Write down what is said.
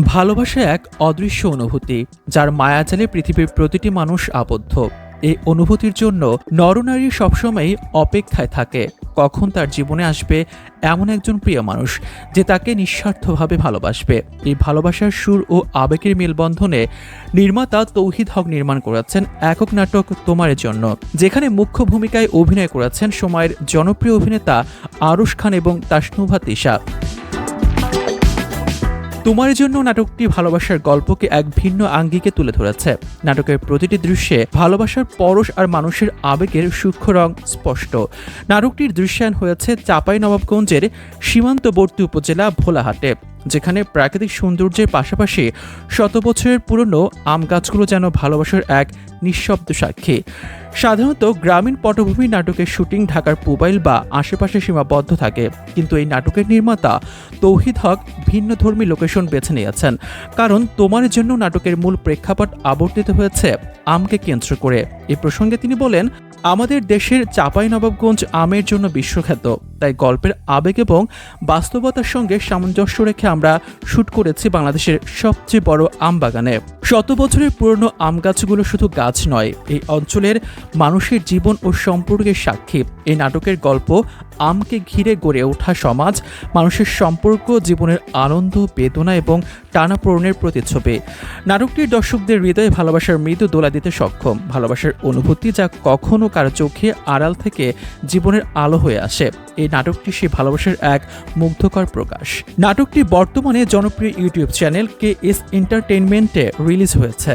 ভালোবাসা এক অদৃশ্য অনুভূতি, যার মায়াজালে পৃথিবীর প্রতিটি মানুষ আবদ্ধ। এই অনুভূতির জন্য নরনারী সবসময় অপেক্ষায় থাকে কখন তার জীবনে আসবে এমন একজন প্রিয় মানুষ যে তাকে নিঃস্বার্থভাবে ভালোবাসবে। এই ভালোবাসার সুর ও আবেগের মেলবন্ধনে নির্মাতা তৌহিদ হক নির্মাণ করেছেন একক নাটক তোমার জন্য, যেখানে মুখ্য ভূমিকায় অভিনয় করেছেন সময়ের জনপ্রিয় অভিনেতা আরুশ খান এবং তাসনুভা তিশা। তোমার জন্য নাটকটি ভালোবাসার গল্পকে এক ভিন্ন আঙ্গিকে তুলে ধরেছে। নাটকের প্রতিটি দৃশ্যে ভালোবাসার পরশ আর মানুষের আবেগের সূক্ষ্ম রং স্পষ্ট। নাটকটির দৃশ্যায়ন হয়েছে চাঁপাইনবাবগঞ্জের সীমান্তবর্তী উপজেলা ভোলাহাটে, যেখানে প্রাকৃতিক সৌন্দর্যের পাশাপাশি শত বছরের পুরনো আম গাছগুলো যেন ভালোবাসার এক নিঃশব্দ সাক্ষী। সাধারণত গ্রামীণ পটভূমি নাটকের শুটিং ঢাকার পুবাইল বা আশেপাশে সীমাবদ্ধ থাকে, কিন্তু এই নাটকের নির্মাতা তৌহিদ হক ভিন্নধর্মী লোকেশন বেছে নিয়েছেন, কারণ তোমার জন্য নাটকের মূল প্রেক্ষাপট আবর্তিত হয়েছে আমকে কেন্দ্র করে। এই প্রসঙ্গে তিনি বলেন, আমাদের দেশের চাঁপাইনবাবগঞ্জ আমের জন্য বিশ্বখ্যাত, তাই গল্পের আবেগ এবং বাস্তবতার সঙ্গে সামঞ্জস্য রেখে আমরা শুট করেছি বাংলাদেশের সবচেয়ে বড় আম বাগানে। শত বছরের পুরনো আম গাছগুলো শুধু গাছ নয়, এই অঞ্চলের মানুষের জীবন ও সম্পর্কের সাক্ষী। এই নাটকের গল্প আমকে ঘিরে গড়ে ওঠা সমাজ, মানুষের সম্পর্ক, জীবনের আনন্দ, বেদনা এবং টানাপোড়েনের প্রতিচ্ছবি। নাটকটির দর্শকদের হৃদয়ে ভালোবাসার মৃদু দোলা দিতে সক্ষম, ভালোবাসার অনুভূতি যা কখনো কারো চোখে আড়াল থেকে জীবনের আলো হয়ে আসে। এই নাটকটি সেই ভালোবাসার এক মুগ্ধকর প্রকাশ। নাটকটি বর্তমানে জনপ্রিয় ইউটিউব চ্যানেল KS এন্টারটেইনমেন্টে রিলিজ হয়েছে।